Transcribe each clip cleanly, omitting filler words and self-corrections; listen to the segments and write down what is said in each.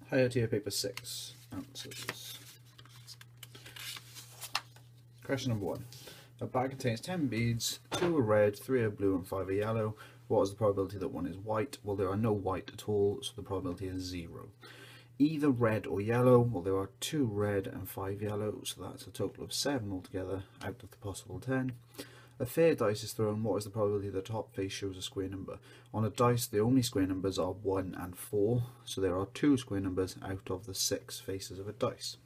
Higher tier paper 6 answers. Question number 1. A bag contains 10 beads, 2 are red, 3 are blue and 5 are yellow. What is the probability that one is white? Well, there are no white at all, so the probability is 0. Either red or yellow, well, there are 2 red and 5 yellow, so that's a total of 7 altogether out of the possible 10. A fair dice is thrown. What is the probability the top face shows a square number? On a dice, the only square numbers are 1 and 4, so there are 2 square numbers out of the 6 faces of a dice.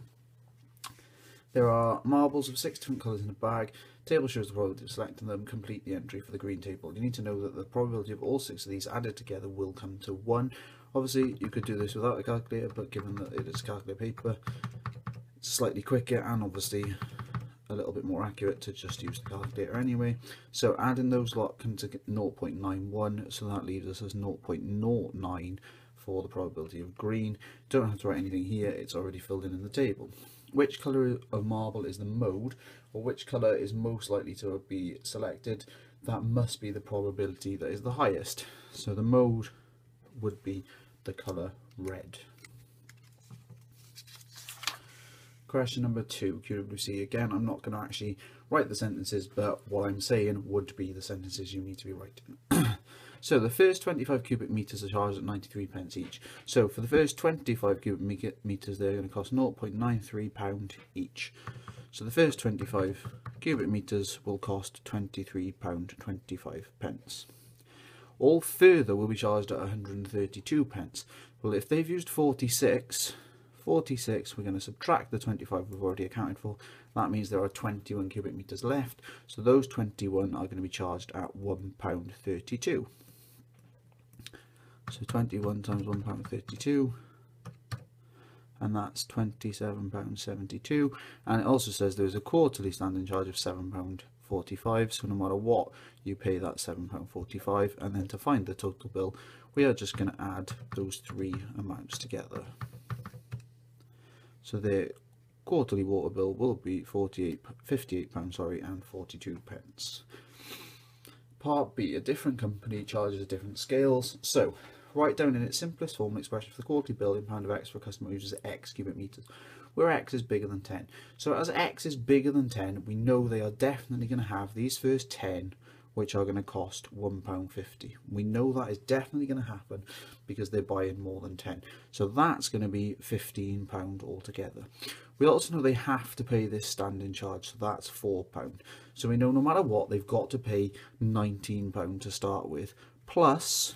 There are marbles of 6 different colours in a bag. Table shows the probability of selecting them. Complete the entry for the green table. You need to know that the probability of all 6 of these added together will come to 1. Obviously, you could do this without a calculator, but given that it is calculator paper, it's slightly quicker and obviously a little bit more accurate to just use the calculator anyway. So adding those lot comes to 0.91, so that leaves us as 0.09 for the probability of green. Don't have to write anything here, it's already filled in the table. Which colour of marble is the mode, or which colour is most likely to be selected? That must be the probability that is the highest. So the mode would be the colour red. Question number 2, QWC. Again, I'm not going to actually write the sentences, but what I'm saying would be the sentences you need to be writing. So the first 25 cubic meters are charged at 93 pence each. So for the first 25 cubic meters, they're going to cost £0.93 each. So the first 25 cubic meters will cost £23.25. All further will be charged at 132 pence. Well, if they've used 46, we're going to subtract the 25 we've already accounted for. That means there are 21 cubic meters left, so those 21 are going to be charged at £1.32. So 21 times £1.32, and that's £27.72. And it also says there's a quarterly standing charge of £7.45, so no matter what you pay, that £7.45. And then to find the total bill, we are just going to add those 3 amounts together. So the quarterly water bill will be £58 and 42 pence. Part B, a different company charges different scales. So write down in its simplest form an expression for the quarterly bill in pound of X for a customer who uses X cubic meters, where X is bigger than 10. So as X is bigger than 10, we know they are definitely going to have these first 10, which are going to cost £1.50. We know that is definitely going to happen because they're buying more than 10. So that's going to be £15 altogether. We also know they have to pay this standing charge, so that's £4. So we know no matter what, they've got to pay £19 to start with, plus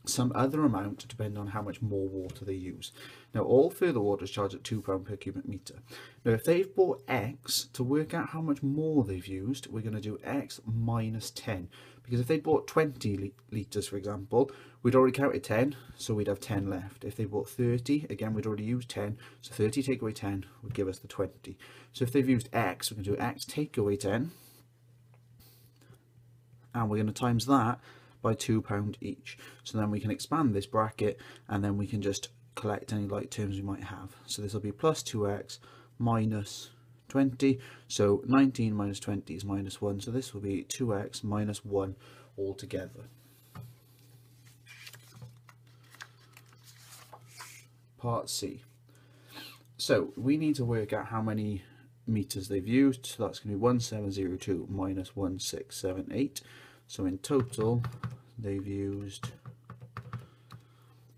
some other amount depending on how much more water they use. Now all further water is charged at £2 per cubic metre. Now if they've bought X, to work out how much more they've used, we're going to do X minus 10. Because if they bought 20 litres, for example, we'd already counted 10, so we'd have 10 left. If they bought 30, again we'd already used 10, so 30 take away 10 would give us the 20. So if they've used X, we're going to do X take away 10, and we're going to times that by £2 each. So then we can expand this bracket, and then we can just collect any like terms we might have. So this will be plus 2x minus 20. So 19 minus 20 is minus 1. So this will be 2x minus 1 altogether. Part C. So we need to work out how many meters they've used. So that's going to be 1702 minus 1678. So in total, they've used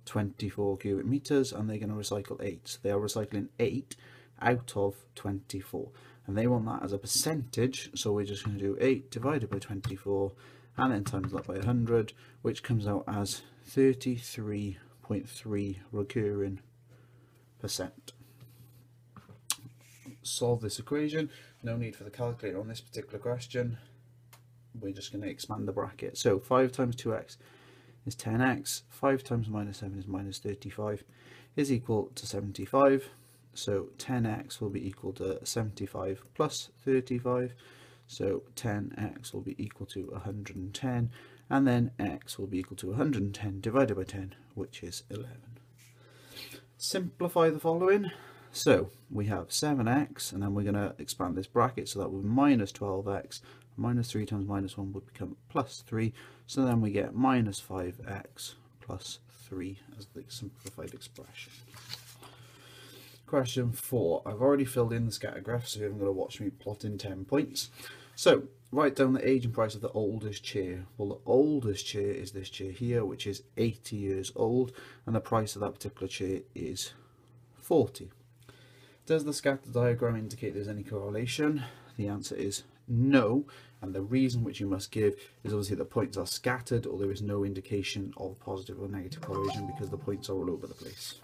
24 cubic meters, and they're going to recycle 8. So they are recycling 8 out of 24, and they want that as a percentage. So we're just going to do 8 divided by 24, and then times that by 100, which comes out as 33.3 recurring percent. Solve this equation. No need for the calculator on this particular question. We're just going to expand the bracket. So 5 times 2x is 10x, 5 times minus 7 is minus 35, is equal to 75. So 10x will be equal to 75 plus 35. So 10x will be equal to 110, and then x will be equal to 110 divided by 10, which is 11. Simplify the following. So we have 7x, and then we're going to expand this bracket, so that will be minus 12x. Minus 3 times minus 1 would become plus 3. So then we get minus 5x plus 3 as the simplified expression. Question 4. I've already filled in the scatter graph, so you're going to watch me plot in 10 points. So, write down the age and price of the oldest chair. Well, the oldest chair is this chair here, which is 80 years old, and the price of that particular chair is 40. Does the scatter diagram indicate there's any correlation? The answer is no, and the reason which you must give is obviously the points are scattered, or there is no indication of positive or negative correlation because the points are all over the place.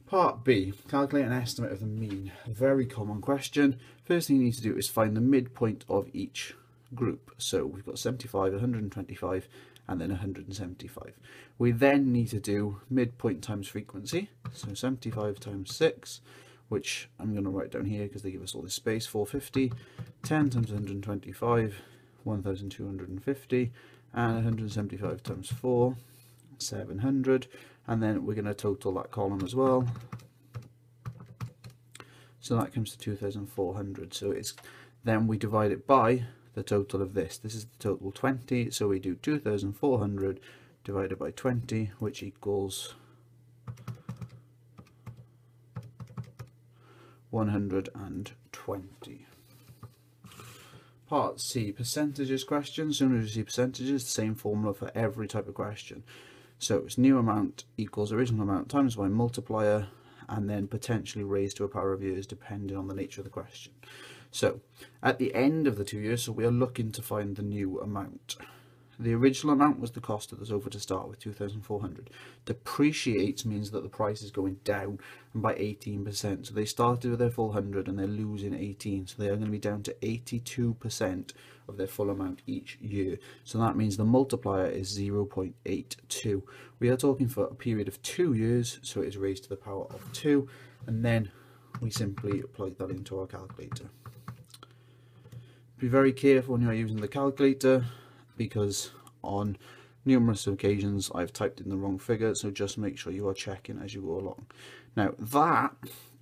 Part B, calculate an estimate of the mean. A very common question. First thing you need to do is find the midpoint of each group. So we've got 75, 125, and then 175. We then need to do midpoint times frequency. So 75 times 6, which I'm going to write down here because they give us all this space, 450, 10 times 125, 1250, and 175 times 4, 700, and then we're going to total that column as well. So that comes to 2400. So it's then we divide it by the total of this. This is the total 20, so we do 2400 divided by 20, which equals 120. Part C, percentages question. As soon as you see percentages, the same formula for every type of question. So it's new amount equals original amount times by multiplier, and then potentially raised to a power of years depending on the nature of the question. So at the end of the 2 years, so we are looking to find the new amount. The original amount was the cost of the sofa to start with, 2,400. Depreciates means that the price is going down and by 18%. So they started with their full 100 and they're losing 18. So they are going to be down to 82% of their full amount each year. So that means the multiplier is 0.82. We are talking for a period of 2 years, so it is raised to the power of 2. And then we simply plug that into our calculator. Be very careful when you are using the calculator, because on numerous occasions I've typed in the wrong figure, so just make sure you are checking as you go along. Now that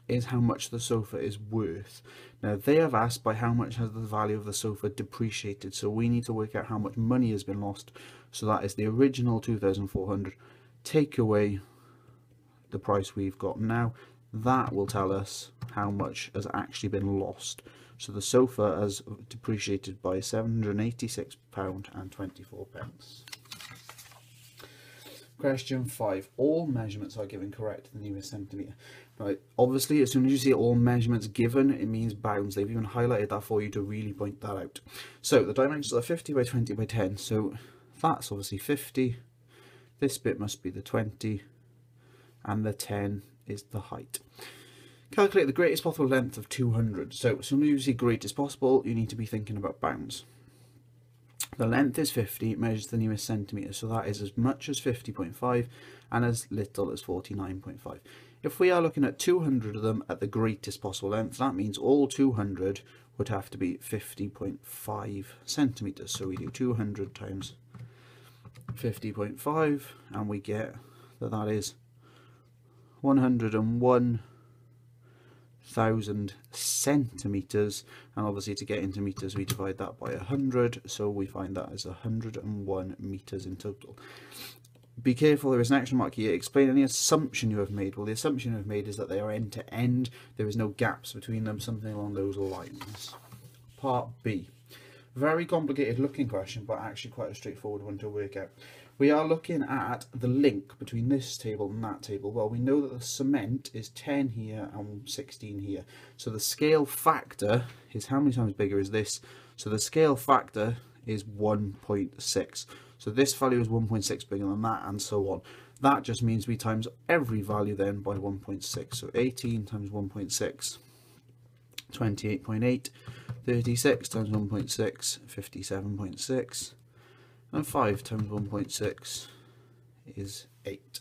is how much the sofa is worth. Now they have asked by how much has the value of the sofa depreciated, so we need to work out how much money has been lost. So that is the original 2,400, take away the price we've got now. That will tell us how much has actually been lost. So the sofa has depreciated by £786.24. Question 5. All measurements are given correct to the nearest centimetre. Right, obviously as soon as you see all measurements given, it means bounds. They've even highlighted that for you to really point that out. So the dimensions are 50 by 20 by 10. So that's obviously 50. This bit must be the 20. And the 10 is the height. Calculate the greatest possible length of 200. So as soon as you see greatest possible, you need to be thinking about bounds. The length is 50, it measures the nearest centimetre, so that is as much as 50.5 and as little as 49.5. If we are looking at 200 of them at the greatest possible length, that means all 200 would have to be 50.5 centimetres. So we do 200 times 50.5 and we get that that is 101,000 centimetres, and obviously to get into metres we divide that by 100, so we find that as 101 metres in total. Be careful, there is an extra mark here. Explain any assumption you have made. Well, the assumption you have made is that they are end to end, there is no gaps between them, something along those lines. Part B. Very complicated looking question, but actually quite a straightforward one to work out. We are looking at the link between this table and that table. Well, we know that the cement is 10 here and 16 here. So the scale factor is how many times bigger is this? So the scale factor is 1.6. So this value is 1.6 bigger than that, and so on. That just means we times every value then by 1.6. So 18 times 1.6, 28.8. 36 times 1.6, 57.6. And 5 times 1.6 is 8.